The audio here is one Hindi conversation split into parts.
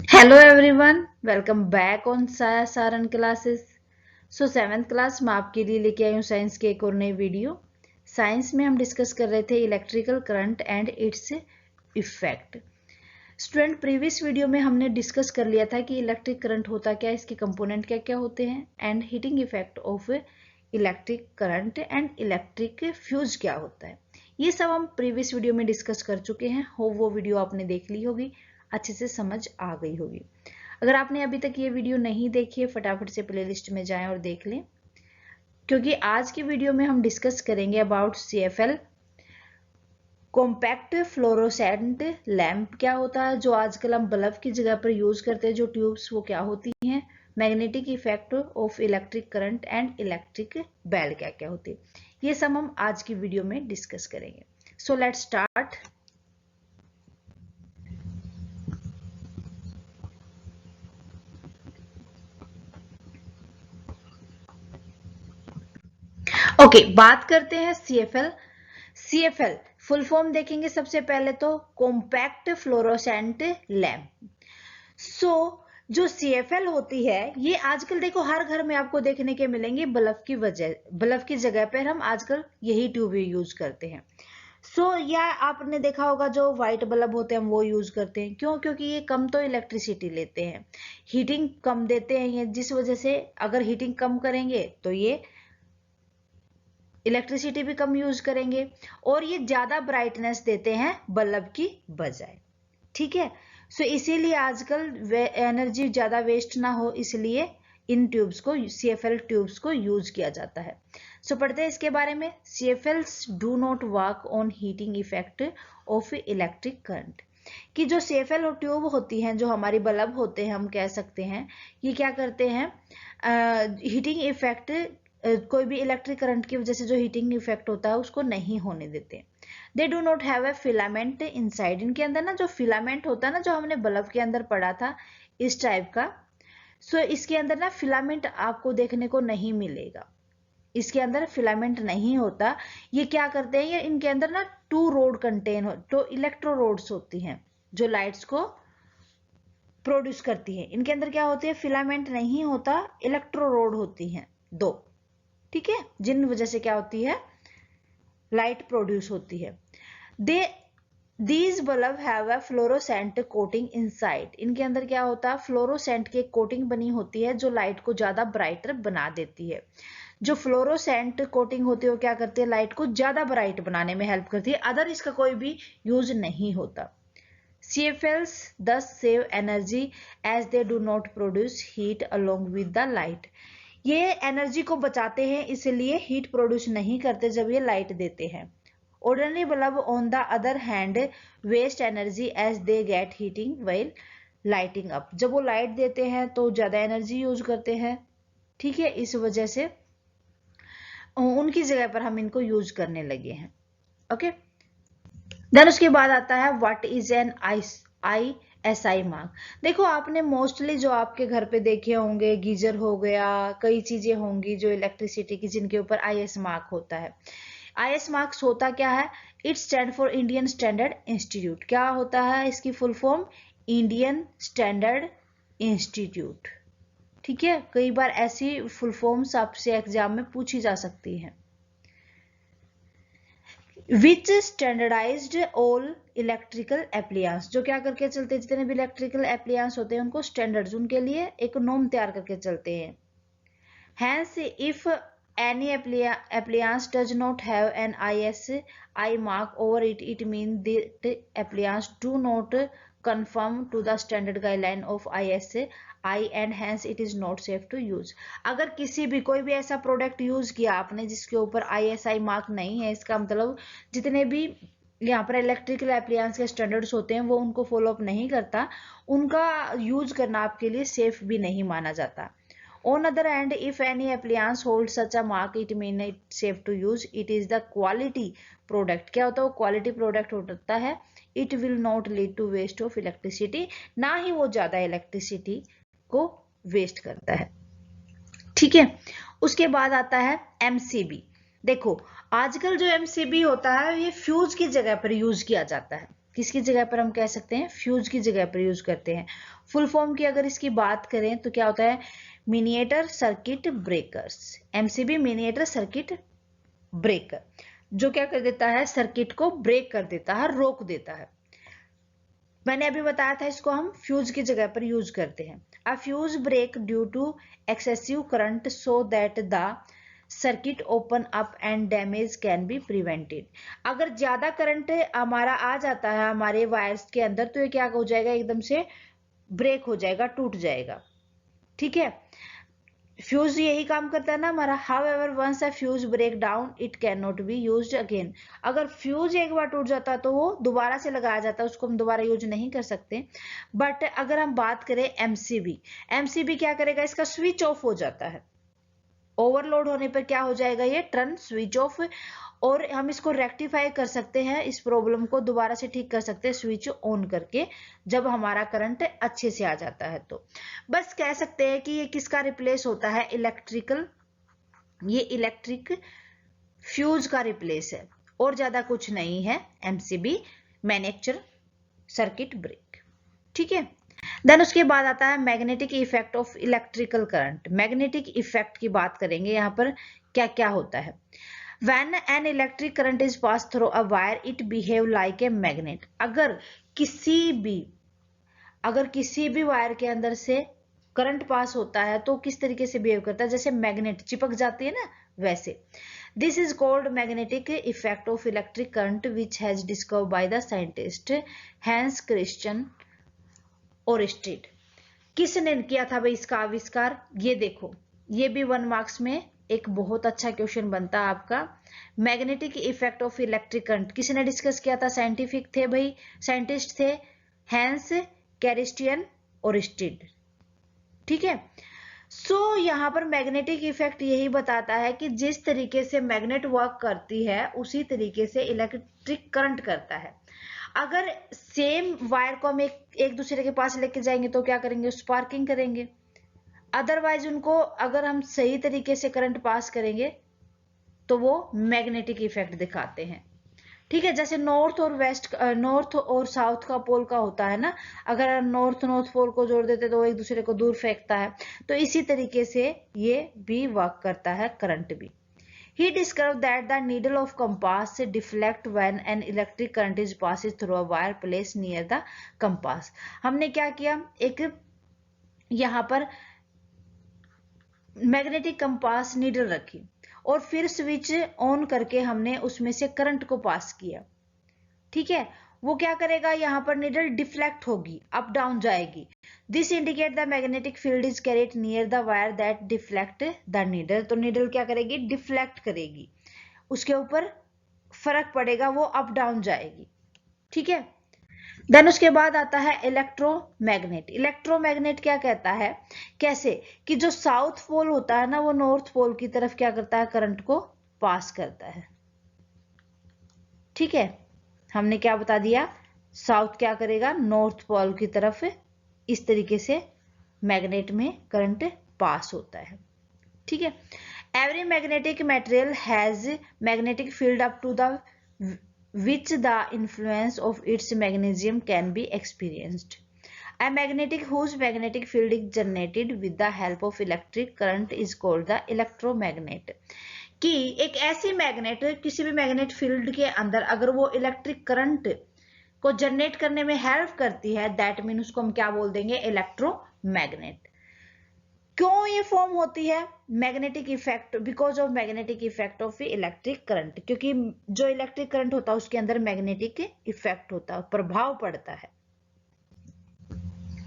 Hello everyone, welcome back on Saran classes. So 7th class में आपके लिए लेके आई हूँ साइंस के एक और नई वीडियो। साइंस में हम डिस्कस कर रहे थे electrical current and its effect. Student, previous video में हमने डिस्कस कर लिया था कि इलेक्ट्रिक करंट होता क्या है, इसके कंपोनेंट क्या क्या होते हैं and heating effect of electric current and electric fuse क्या होता है। ये सब हम प्रीवियस वीडियो में डिस्कस कर चुके हैं। हो वो वीडियो आपने देख ली होगी, अच्छे से समझ आ गई होगी। अगर आपने अभी तक ये वीडियो नहीं देखी है, फटाफट से प्लेलिस्ट में जाएं और देख लें, क्योंकि आज की वीडियो में हम डिस्कस करेंगे about CFL compact fluorescent lamp क्या होता है, जो आजकल हम बल्ब की जगह पर यूज करते हैं, जो ट्यूब्स वो क्या होती हैं, magnetic effect of electric current and electric bell क्या क्या होती है, ये सब हम आज की वीडियो में डिस्कस करेंगे। So let's start. ओके, बात करते हैं CFL फुल फॉर्म देखेंगे सबसे पहले तो कॉम्पैक्ट फ्लोरोसेंट लैंप। सो जो CFL होती है, ये आजकल देखो हर घर में आपको देखने के मिलेंगे। बल्ब की जगह पर हम आजकल यही ट्यूब यूज करते हैं। या आपने देखा होगा जो व्हाइट बल्ब होते हैं हम वो यूज करते हैं। क्यों? क्योंकि ये कम तो इलेक्ट्रिसिटी लेते हैं, हीटिंग कम देते हैं ये, जिस वजह से अगर हीटिंग कम करेंगे तो ये इलेक्ट्रिसिटी भी कम यूज करेंगे और ये ज्यादा ब्राइटनेस देते हैं बल्ब की बजाय। ठीक है। इसीलिए आजकल एनर्जी ज्यादा वेस्ट ना हो, इसलिए इन ट्यूब्स को, CFL ट्यूब्स को यूज किया जाता है। पढ़ते हैं इसके बारे में। CFLs do not work on heating effect of electric current. कि जो CFL ट्यूब होती हैं, जो हमारी बल्ब होते हैं, हम कह सकते हैं ये क्या करते हैं, हीटिंग इफेक्ट, कोई भी इलेक्ट्रिक करंट की वजह से जो हीटिंग इफेक्ट होता है उसको नहीं होने देते। They do not have a filament inside. इनके अंदर ना जो फिलामेंट होता है ना, जो हमने बल्ब के अंदर पढ़ा था इस टाइप का, इसके अंदर ना फिलामेंट आपको देखने को नहीं मिलेगा। इसके अंदर फिलामेंट नहीं होता। ये क्या करते हैं, ये इनके अंदर ना टू रोड कंटेन हो, तो इलेक्ट्रोरोड्स होती हैं जो लाइट्स को प्रोड्यूस करती है। इनके अंदर क्या होती है, फिलामेंट नहीं होता, इलेक्ट्रोरोड होती हैं दो। ठीक है, जिन वजह से क्या होती है, लाइट प्रोड्यूस होती है। They these bulb have a fluorescent coating inside. इनके अंदर क्या होता है, फ्लोरोसेंट की कोटिंग बनी होती है जो लाइट को ज्यादा ब्राइटर बना देती है। जो फ्लोरोसेंट कोटिंग होती है वो क्या करती है, लाइट को ज्यादा ब्राइट बनाने में हेल्प करती है, अदर इसका कोई भी यूज नहीं होता। CFLs thus save energy as they do not produce heat along with the light. ये एनर्जी को बचाते हैं, इसलिए हीट प्रोड्यूस नहीं करते जब ये लाइट देते हैं। Ordinary bulb on the other hand waste energy as they get heating while lighting up. जब वो लाइट देते हैं तो ज्यादा एनर्जी यूज करते हैं। ठीक है, इस वजह से उनकी जगह पर हम इनको यूज करने लगे हैं। ओके, देन उसके बाद आता है what is an ISI mark. देखो आपने मोस्टली जो आपके घर पे देखे होंगे, गीजर हो गया, कई चीजें होंगी जो इलेक्ट्रिसिटी की, जिनके ऊपर IS मार्क होता है। IS मार्क्स होता क्या है, it stand for Indian standard institute. क्या होता है इसकी full form, Indian standard institute. ठीक है, कई बार ऐसी फुल फॉर्म्स आपसे एग्जाम में पूछी जा सकती हैं। विच स्टैंडर्डाइज्ड ऑल इलेक्ट्रिकल एप्लियंस, जो क्या करके चलते हैं, जितने भी इलेक्ट्रिकल एप्लियंस होते हैं उनको स्टैंडर्ड्स, उनके लिए एक नॉर्म तैयार करके चलते हैं। Hence if any appliance does not have an ISI mark over it, it means that appliance do not conform to the standard guideline of ISI and hence it is not safe to use. अगर किसी भी कोई भी ऐसा प्रोडक्ट यूज किया आपने जिसके ऊपर ISI मार्क नहीं है, इसका मतलब जितने भी यहाँ पर इलेक्ट्रिकल एप्लियंस के स्टैंडर्ड्स होते हैं वो उनको फॉलो अप नहीं करता, उनका यूज करना आपके लिए सेफ भी नहीं माना जाता। On other hand, if any appliance holds such a mark, it means it's safe to use. It is the quality product. क्या होता है, वो quality product होता है। It will not lead to waste of electricity. ना ही वो ज्यादा इलेक्ट्रिसिटी को वेस्ट करता है। ठीक है, उसके बाद आता है MCB। देखो आजकल जो MCB होता है ये फ्यूज की जगह पर यूज किया जाता है। किसकी जगह पर हम कह सकते हैं, फ्यूज की जगह पर यूज करते हैं। फुल फॉर्म की अगर इसकी बात करें तो क्या होता है, miniature circuit breakers, MCB miniature circuit breaker, जो क्या कर देता है, सर्किट को ब्रेक कर देता है, रोक देता है। मैंने अभी बताया था इसको हम फ्यूज की जगह पर यूज करते हैं। A fuse break due to excessive current so that the circuit open up and damage can be prevented. अगर ज्यादा करंट हमारा आ जाता है हमारे वायर्स के अंदर तो ये क्या हो जाएगा, एकदम से ब्रेक हो जाएगा, टूट जाएगा। ठीक है, फ्यूज यही काम करता है ना हमारा। However once a fuse break down it can not be use again. अगर फ्यूज एक बार टूट जाता है तो वो दोबारा से लगाया जाता है, उसको हम दोबारा यूज नहीं कर सकते। बट अगर हम बात करें एमसीबी, एमसीबी क्या करेगा, इसका स्विच ऑफ हो जाता है। ओवरलोड होने पर क्या हो जाएगा, ये टर्न स्विच ऑफ, और हम इसको रेक्टिफाई कर सकते हैं, इस प्रॉब्लम को दोबारा से ठीक कर सकते हैं स्विच ऑन करके, जब हमारा करंट अच्छे से आ जाता है। तो बस कह सकते हैं कि ये किसका रिप्लेस होता है, इलेक्ट्रिकल, ये इलेक्ट्रिक फ्यूज का रिप्लेस है, और ज्यादा कुछ नहीं है एमसीबी मैन्युफैक्चर सर्किट ब्रेक। ठीक है, देन उसके बाद आता है magnetic effect of electrical current. Magnetic effect की बात करेंगे, यहाँ पर क्या क्या होता है। When an electric current is passed through a wire, it behave like a magnet. अगर किसी भी वायर के अंदर से करंट पास होता है तो किस तरीके से बिहेव करता है, जैसे मैग्नेट चिपक जाती है ना, वैसे। This is called magnetic effect of electric current which has discovered by the scientist Hans Christian Oersted. किसने किया था भाई इसका आविष्कार, ये देखो, ये भी 1 मार्क्स में एक बहुत अच्छा क्वेश्चन बनता है आपका। Magnetic effect of electric current किसने डिस्कस किया था, साइंटिफिक थे भाई, साइंटिस्ट थे हैंस क्रिश्चियन ओरस्टेड। ठीक है, सो यहाँ पर मैग्नेटिक इफेक्ट यही बताता है कि जिस तरीके से मैग्नेट वर्क करती है उसी तरीके से इलेक्ट्रिक करंट करता है। अगर सेम वायर को हम एक दूसरे के पास लेके जाएंगे तो क्या करेंगे, स्पार्किंग करेंगे। अदरवाइज उनको अगर हम सही तरीके से करंट पास करेंगे तो वो मैग्नेटिक इफेक्ट दिखाते हैं। ठीक है, जैसे नॉर्थ और वेस्ट, नॉर्थ और साउथ का पोल का होता है ना, अगर नॉर्थ पोल को जोड़ देते तो वो एक दूसरे को दूर फेंकता है, तो इसी तरीके से ये भी वर्क करता है करंट भी। He discovered that the needle of compass deflect when an electric current is passes through a wire placed near the compass. हमने क्या किया, एक यहाँ पर मैग्नेटिक कंपास नीडल रखी और फिर स्विच ऑन करके हमने उसमें से करंट को पास किया। ठीक है, वो क्या करेगा, यहाँ पर नीडल डिफ्लेक्ट होगी, अप डाउन जाएगी। This indicate the magnetic field is carried near the wire that deflect the needle. तो नीडल क्या करेगी, डिफ्लेक्ट करेगी, उसके ऊपर फर्क पड़ेगा, वो अप डाउन जाएगी। ठीक है, देन उसके बाद आता है इलेक्ट्रोमैग्नेट। इलेक्ट्रोमैग्नेट क्या कहता है, कैसे कि जो साउथ पोल होता है ना वो नॉर्थ पोल की तरफ क्या करता है, करंट को पास करता है। ठीक है, हमने क्या बता दिया, साउथ क्या करेगा, नॉर्थ पोल की तरफ इस तरीके से मैग्नेट में करंट पास होता है। ठीक है, every magnetic material has magnetic field up to the which the influence of its magnesium can be experienced. A magnetic whose magnetic field is generated with the help of electric current is called the electromagnet. कि एक ऐसी मैग्नेट, किसी भी मैग्नेट फील्ड के अंदर अगर वो इलेक्ट्रिक करंट को जनरेट करने में हेल्प करती है, दैट मीन उसको हम क्या बोल देंगे, इलेक्ट्रोमैग्नेट। क्यों ये फॉर्म होती है, magnetic effect, because of magnetic effect of electric current, क्योंकि जो इलेक्ट्रिक करंट होता है उसके अंदर मैग्नेटिक इफेक्ट होता है, प्रभाव पड़ता है।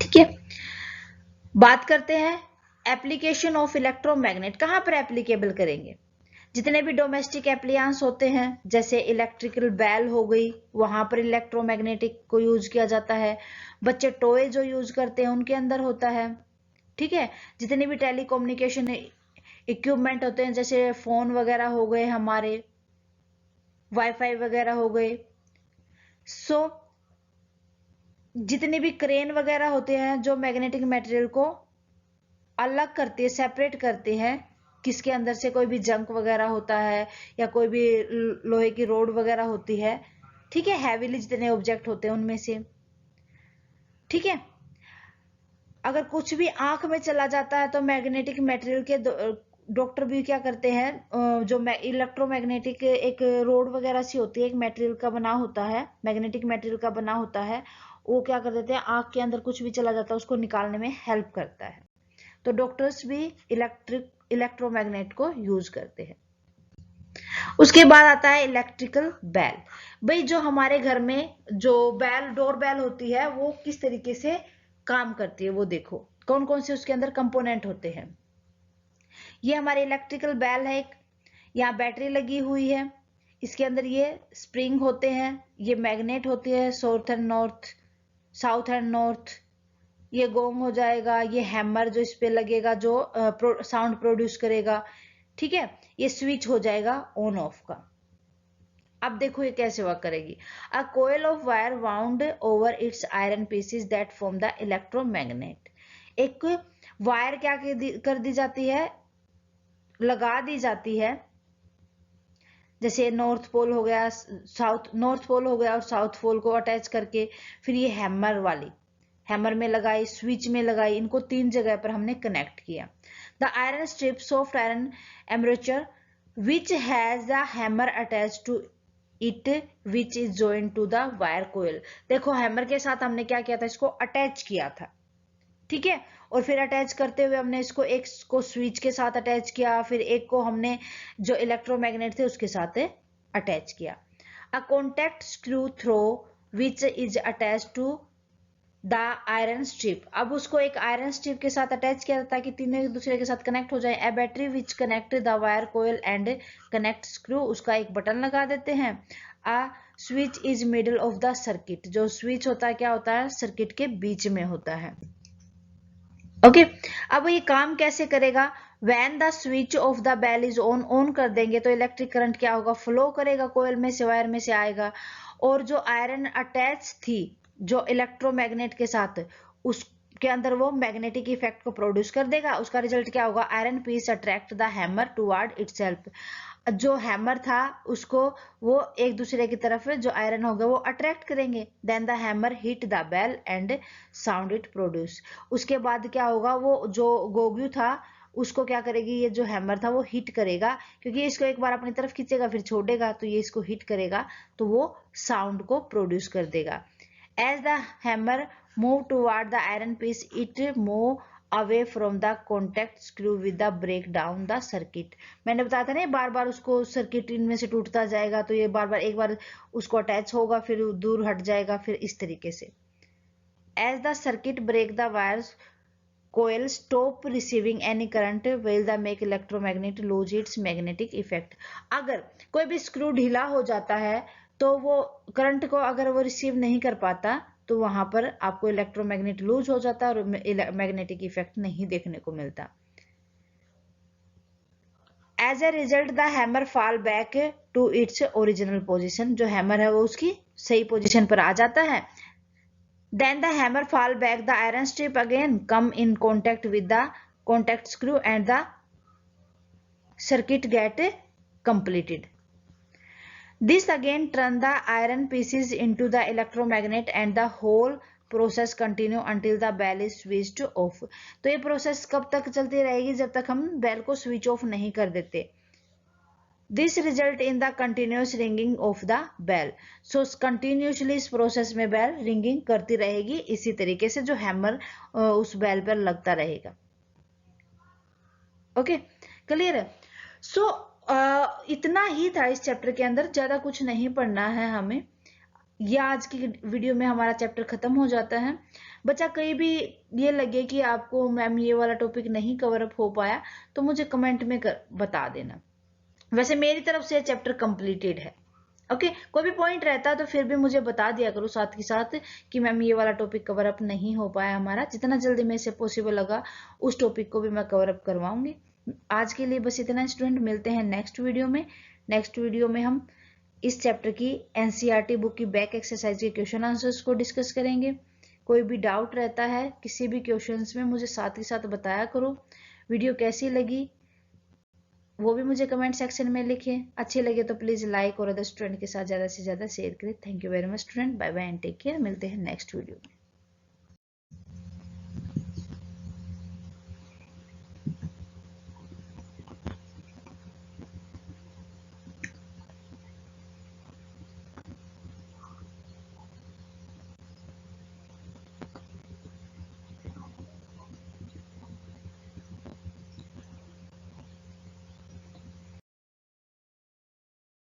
ठीक है, बात करते हैं एप्लीकेशन ऑफ इलेक्ट्रोमैग्नेट, कहां पर एप्लीकेबल करेंगे। जितने भी डोमेस्टिक एप्लियंस होते हैं, जैसे इलेक्ट्रिकल बेल हो गई, वहां पर इलेक्ट्रोमैग्नेटिक को यूज किया जाता है। बच्चे टॉय जो यूज करते हैं उनके अंदर होता है। ठीक है, जितने भी टेलीकम्युनिकेशन इक्विपमेंट होते हैं, जैसे फोन वगैरह हो गए हमारे, वाईफाई वगैरह हो गए, सो जितने भी क्रेन वगैरह होते हैं जो मैग्नेटिक मटेरियल को अलग करते हैं, सेपरेट करते हैं, किसके अंदर से कोई भी जंक वगैरह होता है या कोई भी लोहे की रोड वगैरह होती है, ठीक है, हैवीली जितने ऑब्जेक्ट होते हैं उनमें से। ठीक है, अगर कुछ भी आंख में चला जाता है तो मैग्नेटिक मटेरियल के डॉक्टर भी क्या करते हैं, जो इलेक्ट्रोमैग्नेटिक एक रोड वगैरह सी होती है, एक मटेरियल का बना होता है, मैग्नेटिक मटेरियल का बना होता है, वो क्या कर देते हैं, आंख के अंदर कुछ भी चला जाता है उसको निकालने में हेल्प करता है। तो डॉक्टर्स भी इलेक्ट्रोमैग्नेट को यूज करते हैं। उसके बाद आता है इलेक्ट्रिकल बेल। भाई जो हमारे घर में जो डोर बेल होती है वो किस तरीके से काम करती है वो देखो, कौन कौन से उसके अंदर कंपोनेंट होते हैं। ये हमारी इलेक्ट्रिकल बेल है, एक यहाँ बैटरी लगी हुई है, इसके अंदर ये स्प्रिंग होते हैं, ये मैग्नेट होती है साउथ एंड नॉर्थ, ये गोंग हो जाएगा, ये हैमर जो इस पे लगेगा जो साउंड प्रोड्यूस करेगा। ठीक है, ये स्विच हो जाएगा ऑन ऑफ का। अब देखो ये कैसे वर्क करेगी। A coil of wire wound over its iron pieces that form the electromagnet. एक वायर क्या कर दी जाती है, लगा दी जाती है, जैसे नॉर्थ पोल हो गया, नॉर्थ पोल हो गया और साउथ पोल को अटैच करके फिर ये हैमर में लगाई, स्विच में लगाई, इनको 3 जगह पर हमने कनेक्ट किया। The iron strip soft iron armature which has the hammer attach to it which is joint to the wire coil. देखो हैमर के साथ हमने क्या किया था, इसको अटैच किया था। ठीक है, और फिर अटैच करते हुए हमने इसको एक को स्विच के साथ अटैच किया, फिर एक को हमने जो इलेक्ट्रोमैग्नेट थे उसके साथ अटैच किया। A contact screw through which is attach to the iron strip. अब उसको एक आयरन स्ट्रिप के साथ अटैच किया ताकि तीनों एक दूसरे के साथ कनेक्ट हो जाए। A battery which connect the wire coil and connect screw, उसका एक बटन लगा देते हैं। A switch is middle of the circuit, जो स्विच होता है क्या होता है, सर्किट के बीच में होता है। ओके, अब ये काम कैसे करेगा, when the switch of the bell is on कर देंगे तो इलेक्ट्रिक करंट क्या होगा, फ्लो करेगा, कोयल में से वायर में से आएगा, और जो आयरन अटैच थी जो इलेक्ट्रोमैग्नेट के साथ उसके अंदर वो मैग्नेटिक इफेक्ट को प्रोड्यूस कर देगा। उसका रिजल्ट क्या होगा, iron piece attract the hammer toward itself. जो हैमर था उसको वो एक दूसरे की तरफ जो आयरन होगा वो अट्रैक्ट करेंगे। Then the hammer hit the bell and sound it produce. उसके बाद क्या होगा, वो जो गोगू था उसको क्या करेगी, ये जो हैमर था वो हिट करेगा, क्योंकि इसको एक बार अपनी तरफ खींचेगा फिर छोड़ेगा तो ये इसको हिट करेगा तो वो साउंड को प्रोड्यूस कर देगा। As the hammer move toward the iron piece it move away from the contact screw with the break down the circuit. मैंने बताया था ना बार बार उसको सर्किट इनमें से टूटता जाएगा तो ये बार बार एक बार उसको अटैच होगा फिर दूर हट जाएगा, फिर इस तरीके से। As the circuit break the wires coil stop receiving any current will the make electromagnet lose its magnetic effect। अगर कोई भी स्क्रू ढीला हो जाता है तो वो करंट को अगर वो रिसीव नहीं कर पाता तो वहां पर आपको इलेक्ट्रोमैग्नेट लूज हो जाता है और मैग्नेटिक इफेक्ट नहीं देखने को मिलता। As a result the hammer fall back to its original position, जो हैमर है वो उसकी सही पोजिशन पर आ जाता है। Then the hammer fall back, the iron strip again come in contact with the contact screw and the circuit get completed. This again turn the iron pieces into the electromagnet and the whole process continue until the bell is switched off. तो ये प्रोसेस कब तक चलती रहेगी, जब तक हम बेल को स्विच ऑफ नहीं कर देते। This result in the continuous ringing of the bell. So continuously इस प्रोसेस में बेल रिंगिंग करती रहेगी, इसी तरीके से जो हैमर उस बेल पर लगता रहेगा। ओके, क्लियर है। सो इतना ही था इस चैप्टर के अंदर, ज्यादा कुछ नहीं पढ़ना है हमें। यह आज की वीडियो में हमारा चैप्टर खत्म हो जाता है। बच्चा कहीं भी ये लगे कि आपको मैम ये वाला टॉपिक नहीं कवर अप हो पाया तो मुझे कमेंट में बता देना। वैसे मेरी तरफ से चैप्टर कंप्लीटेड है। ओके, कोई भी पॉइंट रहता तो फिर भी मुझे बता दिया करो साथ के साथ कि मैम ये वाला टॉपिक कवर अप नहीं हो पाया हमारा। जितना जल्दी मेरे से पॉसिबल लगा उस टॉपिक को भी मैं कवर अप करवाऊंगी। आज के लिए बस इतना स्टूडेंट, मिलते हैं नेक्स्ट वीडियो में। नेक्स्ट वीडियो में हम इस चैप्टर की एनसीईआरटी बुक की बैक एक्सरसाइज के क्वेश्चन आंसर्स को डिस्कस करेंगे। कोई भी डाउट रहता है किसी भी क्वेश्चंस में मुझे साथ ही साथ बताया करो। वीडियो कैसी लगी वो भी मुझे कमेंट सेक्शन में लिखें। अच्छे लगे तो प्लीज़ लाइक और अदर स्टूडेंट के साथ ज़्यादा से ज़्यादा शेयर करें। Thank you very much student, bye bye and take care. मिलते हैं नेक्स्ट वीडियो में।